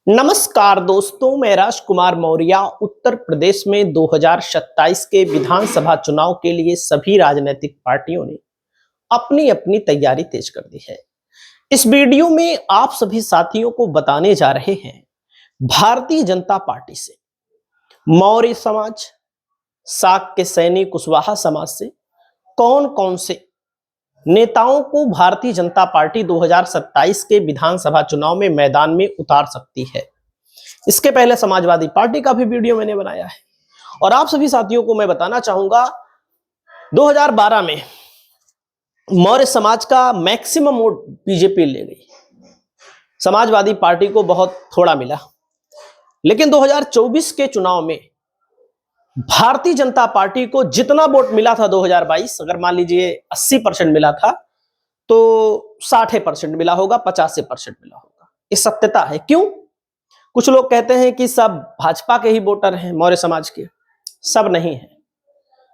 नमस्कार दोस्तों, मैं राजकुमार मौर्य उत्तर प्रदेश में 2027 के विधानसभा चुनाव के लिए सभी राजनीतिक पार्टियों ने अपनी अपनी तैयारी तेज कर दी है। इस वीडियो में आप सभी साथियों को बताने जा रहे हैं भारतीय जनता पार्टी से, मौर्य समाज, शाक्य सैनी कुशवाहा समाज से कौन कौन से नेताओं को भारतीय जनता पार्टी 2027 के विधानसभा चुनाव में मैदान में उतार सकती है। इसके पहले समाजवादी पार्टी का भी वीडियो मैंने बनाया है और आप सभी साथियों को मैं बताना चाहूंगा 2012 में मौर्य समाज का मैक्सिमम वोट बीजेपी ले गई, समाजवादी पार्टी को बहुत थोड़ा मिला। लेकिन 2024 के चुनाव में भारतीय जनता पार्टी को जितना वोट मिला था 2022, अगर मान लीजिए 80% मिला था तो 60% मिला होगा, 50% मिला होगा। ये सत्यता है। क्यों? कुछ लोग कहते हैं कि सब भाजपा के ही वोटर हैं, मौर्य समाज के। सब नहीं है।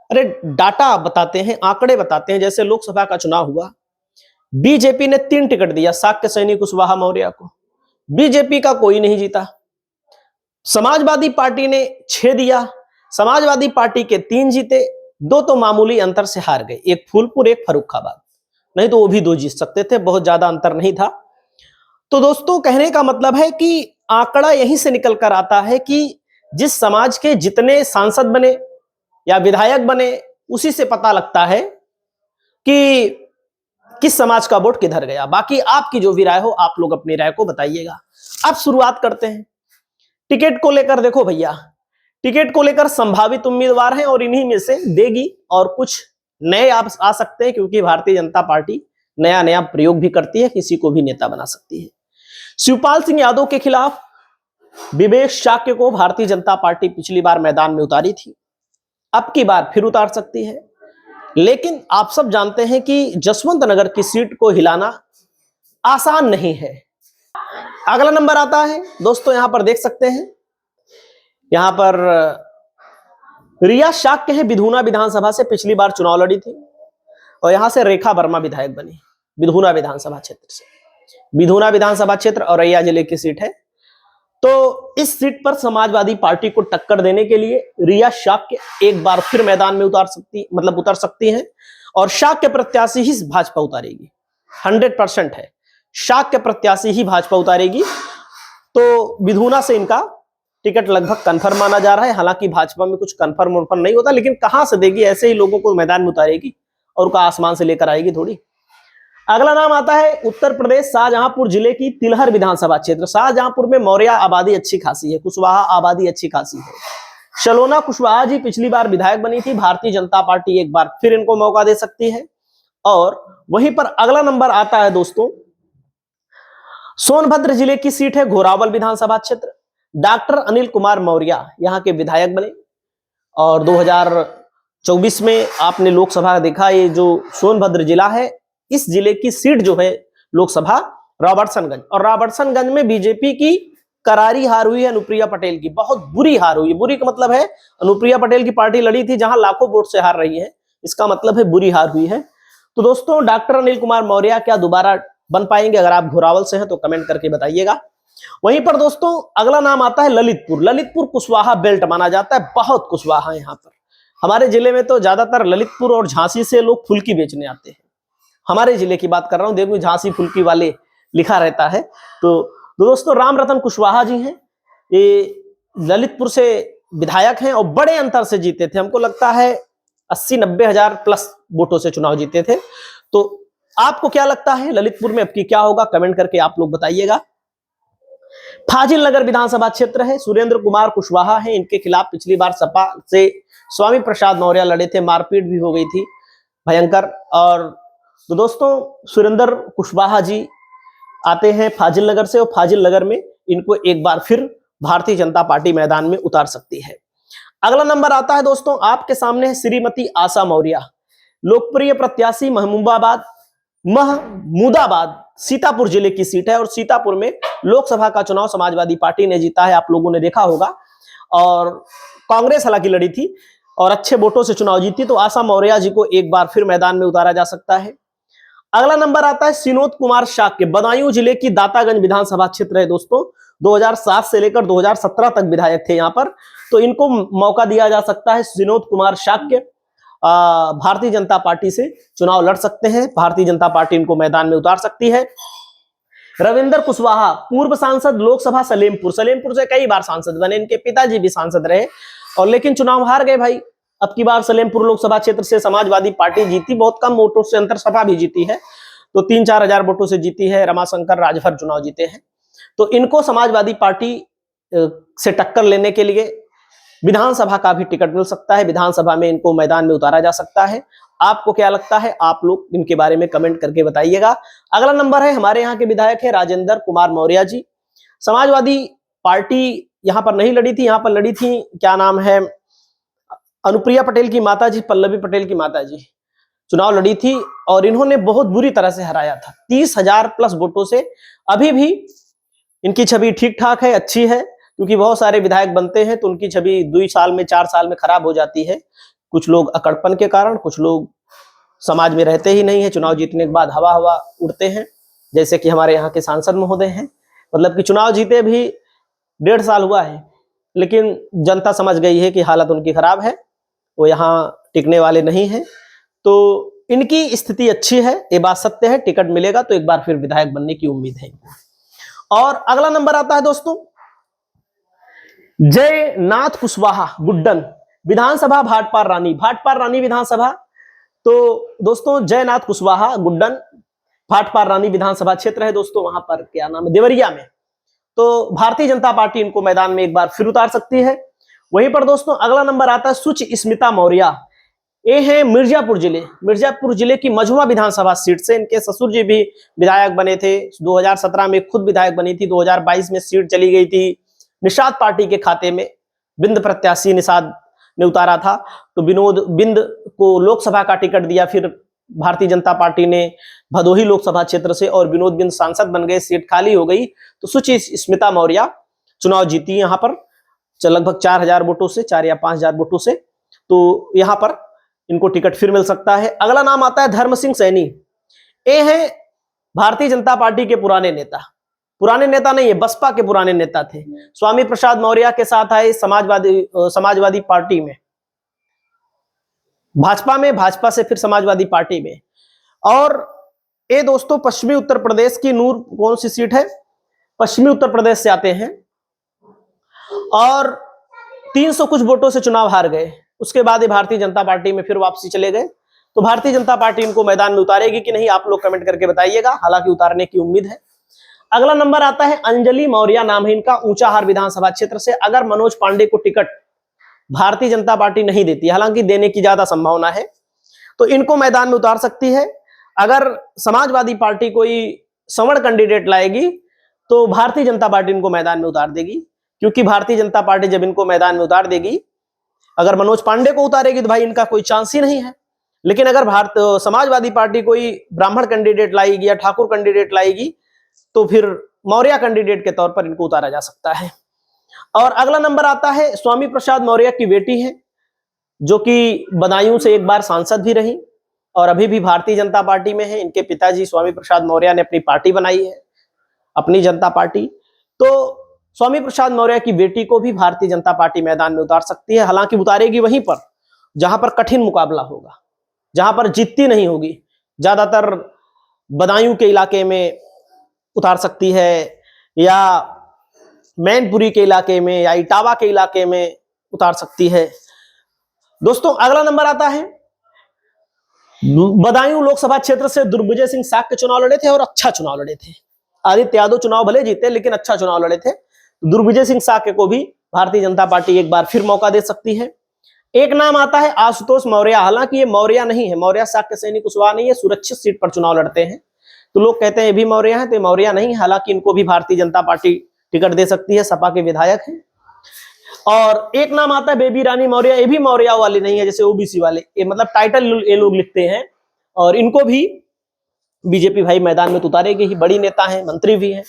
अरे डाटा बताते हैं, आंकड़े बताते हैं। जैसे लोकसभा का चुनाव हुआ, बीजेपी ने 3 टिकट दिया शाक्य सैनी कुशवाहा मौर्य को, बीजेपी का कोई नहीं जीता। समाजवादी पार्टी ने 6 दिया, समाजवादी पार्टी के 3 जीते, 2 तो मामूली अंतर से हार गए, एक फूलपुर एक फर्रुखाबाद, नहीं तो वो भी 2 जीत सकते थे, बहुत ज्यादा अंतर नहीं था। तो दोस्तों कहने का मतलब है कि आंकड़ा यहीं से निकल कर आता है कि जिस समाज के जितने सांसद बने या विधायक बने, उसी से पता लगता है कि किस समाज का वोट किधर गया। बाकी आपकी जो भी राय हो, आप लोग अपनी राय को बताइएगा। अब शुरुआत करते हैं टिकट को लेकर। देखो भैया, टिकट को लेकर संभावित उम्मीदवार हैं और इन्हीं में से देगी, और कुछ नए आप आ सकते हैं क्योंकि भारतीय जनता पार्टी नया नया प्रयोग भी करती है, किसी को भी नेता बना सकती है। शिवपाल सिंह यादव के खिलाफ विवेक शाक्य को भारतीय जनता पार्टी पिछली बार मैदान में उतारी थी, अब की बार फिर उतार सकती है। लेकिन आप सब जानते हैं कि जसवंत नगर की सीट को हिलाना आसान नहीं है। अगला नंबर आता है दोस्तों, यहां पर देख सकते हैं, यहां पर रिया शाक्य है, विधुना विधानसभा से पिछली बार चुनाव लड़ी थी और यहां से रेखा वर्मा विधायक बनी विधुना विधानसभा क्षेत्र से। विधुना विधानसभा क्षेत्र औरैया जिले की सीट है। तो इस सीट पर समाजवादी पार्टी को टक्कर देने के लिए रिया शाक्य एक बार फिर मैदान में उतर सकती हैं और शाक्य प्रत्याशी ही भाजपा उतारेगी। 100% है, शाक्य प्रत्याशी ही भाजपा उतारेगी। तो विधुना से इनका टिकट लगभग कंफर्म माना जा रहा है। हालांकि भाजपा में कुछ कंफर्म नहीं होता, लेकिन कहां से देगी, ऐसे ही लोगों को मैदान में उतारेगी और उनका आसमान से लेकर आएगी थोड़ी। अगला नाम आता है उत्तर प्रदेश शाहजहांपुर जिले की तिलहर विधानसभा क्षेत्र। शाहजहांपुर में मौर्य आबादी अच्छी खासी है, कुशवाहा आबादी अच्छी खासी है। सलोना कुशवाहा जी पिछली बार विधायक बनी थी, भारतीय जनता पार्टी एक बार फिर इनको मौका दे सकती है। और वहीं पर अगला नंबर आता है दोस्तों, सोनभद्र जिले की सीट है घोरावल विधानसभा क्षेत्र। डॉक्टर अनिल कुमार मौर्य यहां के विधायक बने और 2024 में आपने लोकसभा देखा। ये जो सोनभद्र जिला है, इस जिले की सीट जो है लोकसभा रॉबर्टसनगंज, और रॉबर्टसनगंज में बीजेपी की करारी हार हुई है अनुप्रिया पटेल की, बहुत बुरी हार हुई है। बुरी का मतलब है अनुप्रिया पटेल की पार्टी लड़ी थी जहां लाखों वोट से हार रही है, इसका मतलब है बुरी हार हुई है। तो दोस्तों डॉक्टर अनिल कुमार मौर्य क्या दोबारा बन पाएंगे? अगर आप घोरावल से हैं तो कमेंट करके बताइएगा। वहीं पर दोस्तों अगला नाम आता है ललितपुर। ललितपुर कुशवाहा बेल्ट माना जाता है, बहुत कुशवाहा है यहाँ पर। हमारे जिले में तो ज्यादातर ललितपुर और झांसी से लोग फुल्की बेचने आते हैं। हमारे जिले की बात कर रहा हूं, देखो झांसी फुल्की वाले लिखा रहता है। तो दोस्तों राम रतन कुशवाहा जी हैं, ये ललितपुर से विधायक हैं और बड़े अंतर से जीते थे। हमको लगता है 80-90 हजार प्लस वोटों से चुनाव जीते थे। तो आपको क्या लगता है ललितपुर में अब की क्या होगा? कमेंट करके आप लोग बताइएगा। फाजिल नगर विधानसभा क्षेत्र है, सुरेंद्र कुमार कुशवाहा है, इनके खिलाफ पिछली बार सपा से स्वामी प्रसाद मौर्य लड़े थे, मारपीट भी हो गई थी भयंकर। और तो दोस्तों सुरेंद्र कुशवाहा जी आते हैं फाजिल नगर से और फाजिल नगर में इनको एक बार फिर भारतीय जनता पार्टी मैदान में उतार सकती है। अगला नंबर आता है दोस्तों आपके सामने है श्रीमती आशा मौर्य, लोकप्रिय प्रत्याशी, महमूदाबाद सीतापुर जिले की सीट है और सीतापुर में लोकसभा का चुनाव समाजवादी पार्टी ने जीता है, आप लोगों ने देखा होगा। और कांग्रेस हालांकि लड़ी थी और अच्छे वोटों से चुनाव जीती, तो आशा मौर्य जी को एक बार फिर मैदान में उतारा जा सकता है। अगला नंबर आता है सिनोद कुमार शाक्य, बदायूं जिले की दातागंज विधानसभा क्षेत्र है दोस्तों। 2007 से लेकर 2017 तक विधायक थे यहाँ पर। तो इनको मौका दिया जा सकता है। विनोद कुमार शाक्य भारतीय जनता पार्टी से चुनाव लड़ सकते हैं, भारतीय जनता पार्टी इनको मैदान में उतार सकती है। रविंदर कुशवाहा पूर्व सांसद लोकसभा सलेमपुर से कई बार सांसद बने, इनके पिताजी भी सांसद रहे और लेकिन चुनाव हार गए भाई। अब की बार सलेमपुर लोकसभा क्षेत्र से समाजवादी पार्टी जीती, बहुत कम वोटों से, अंतर सभा भी जीती है तो 3-4 हजार वोटों से जीती है। रमाशंकर राजभर चुनाव जीते हैं। तो इनको समाजवादी पार्टी से टक्कर लेने के लिए विधानसभा का भी टिकट मिल सकता है, विधानसभा में इनको मैदान में उतारा जा सकता है। आपको क्या लगता है, आप लोग इनके बारे में कमेंट करके बताइएगा। अगला नंबर है हमारे यहाँ के विधायक है राजेंद्र कुमार मौर्य जी। समाजवादी पार्टी यहाँ पर नहीं लड़ी थी, यहाँ पर लड़ी थी, क्या नाम है, अनुप्रिया पटेल की माता जी, पल्लवी पटेल की माता जी चुनाव लड़ी थी और इन्होंने बहुत बुरी तरह से हराया था, 30,000 प्लस वोटों से। अभी भी इनकी छवि ठीक ठाक है, अच्छी है, क्योंकि बहुत सारे विधायक बनते हैं तो उनकी छवि 2 साल में 4 साल में खराब हो जाती है। कुछ लोग अकड़पन के कारण, कुछ लोग समाज में रहते ही नहीं है, चुनाव जीतने के बाद हवा हवा उड़ते हैं, जैसे कि हमारे यहाँ के सांसद महोदय हैं। मतलब कि चुनाव जीते भी 1.5 साल हुआ है लेकिन जनता समझ गई है कि हालत उनकी खराब है, वो यहाँ टिकने वाले नहीं हैं। तो इनकी स्थिति अच्छी है, ये बात सत्य है। टिकट मिलेगा तो एक बार फिर विधायक बनने की उम्मीद है। और अगला नंबर आता है दोस्तों जयनाथ कुशवाहा गुड्डन विधानसभा, भाटपार रानी विधानसभा। तो दोस्तों जयनाथ कुशवाहा गुड्डन भाटपार रानी विधानसभा क्षेत्र है दोस्तों, वहां पर क्या नाम है, देवरिया में। तो भारतीय जनता पार्टी इनको मैदान में एक बार फिर उतार सकती है। वहीं पर दोस्तों अगला नंबर आता है सुच स्मिता मौर्य। ये है मिर्जापुर जिले की मझुआ विधानसभा सीट से। इनके ससुर जी भी विधायक बने थे, 2017 में खुद विधायक बनी थी, 2022 में सीट चली गई थी। निषाद पार्टी के खाते में बिंद प्रत्याशी निषाद ने उतारा था, तो बिंद को लोकसभा का टिकट दिया। फिर भारतीय जनता पार्टी ने भदोही लोकसभा क्षेत्र से और विनोद बिंद सांसद बन गए, सीट खाली हो गई तो सुचि स्मिता मौर्य चुनाव जीती यहाँ पर लगभग 4,000 वोटों से, 4 या 5,000 वोटों से। तो यहाँ पर इनको टिकट फिर मिल सकता है। अगला नाम आता है धर्म सिंह सैनी। ये है भारतीय जनता पार्टी के पुराने नेता नहीं है, बसपा के पुराने नेता थे। स्वामी प्रसाद मौर्य के साथ आए समाजवादी पार्टी में, भाजपा से फिर समाजवादी पार्टी में। और ये दोस्तों पश्चिमी उत्तर प्रदेश की नूर कौन सी सीट है, पश्चिमी उत्तर प्रदेश से आते हैं और 300 कुछ वोटों से चुनाव हार गए। उसके बाद ये भारतीय जनता पार्टी में फिर वापसी चले गए। तो भारतीय जनता पार्टी इनको मैदान में उतारेगी कि नहीं, आप लोग कमेंट करके बताइएगा, हालांकि उतारने की उम्मीद है। अगला नंबर आता है अंजलि मौर्य, नाम है इनका, ऊंचाहार विधानसभा क्षेत्र से। अगर मनोज पांडे को टिकट भारतीय जनता पार्टी नहीं देती, हालांकि देने की ज्यादा संभावना है, तो इनको मैदान में उतार सकती है। अगर समाजवादी पार्टी कोई सवर्ण कैंडिडेट लाएगी तो भारतीय जनता पार्टी इनको मैदान में उतार देगी, क्योंकि भारतीय जनता पार्टी जब इनको मैदान में उतार देगी, अगर मनोज पांडे को उतारेगी तो भाई इनका कोई चांस ही नहीं है। लेकिन अगर समाजवादी पार्टी कोई ब्राह्मण कैंडिडेट लाएगी या ठाकुर कैंडिडेट लाएगी तो फिर मौर्य कैंडिडेट के तौर पर इनको उतारा जा सकता है। और अगला नंबर आता है स्वामी प्रसाद मौर्य की बेटी है, जो कि बदायूं से एक बार सांसद भी रही और अभी भी भारतीय जनता पार्टी में है। इनके पिताजी स्वामी प्रसाद मौर्य ने अपनी पार्टी बनाई है, अपनी जनता पार्टी। तो स्वामी प्रसाद मौर्य की बेटी को भी भारतीय जनता पार्टी मैदान में उतार सकती है, हालांकि उतारेगी वहीं पर जहां पर कठिन मुकाबला होगा, जहां पर जीतती नहीं होगी। ज्यादातर बदायूं के इलाके में उतार सकती है, या मैनपुरी के इलाके में, या इटावा के इलाके में उतार सकती है। दोस्तों अगला नंबर आता है बदायूं लोकसभा क्षेत्र से दुर्विजय सिंह साक्य चुनाव लड़े थे और अच्छा चुनाव लड़े थे। आदित्य यादव चुनाव भले जीते लेकिन अच्छा चुनाव लड़े थे। दुर्विजय सिंह साक्य को भी भारतीय जनता पार्टी एक बार फिर मौका दे सकती है। एक नाम आता है आशुतोष मौर्य, हालांकि ये मौर्य नहीं है, मौर्य साक्य सैनी कुशवाहा नहीं है, सुरक्षित सीट पर चुनाव लड़ते हैं, तो लोग कहते हैं ये भी मौर्य है, तो मौर्य नहीं, हालांकि इनको भी भारतीय जनता पार्टी टिकट दे सकती है, सपा के विधायक हैं। और एक नाम आता है बेबी रानी मौर्य, ये भी मौर्य वाले नहीं है, जैसे ओबीसी वाले, ये मतलब टाइटल ये लोग लिखते हैं, और इनको भी बीजेपी भाई मैदान में उतारेगी ही, बड़ी नेता है, मंत्री भी है।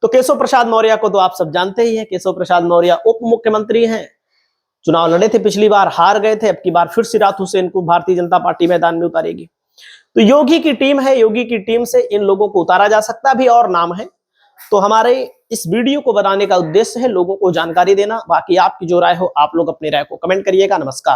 तो केशव प्रसाद मौर्य को तो आप सब जानते ही हैं, केशव प्रसाद मौर्य उप मुख्यमंत्री हैं, चुनाव लड़े थे, पिछली बार हार गए थे, अब की बार फिर सिराथ हुसैन को भारतीय जनता पार्टी मैदान में उतारेगी। तो योगी की टीम है, योगी की टीम से इन लोगों को उतारा जा सकता है। भी और नाम है, तो हमारे इस वीडियो को बनाने का उद्देश्य है लोगों को जानकारी देना। बाकी आपकी जो राय हो आप लोग अपनी राय को कमेंट करिएगा। नमस्कार।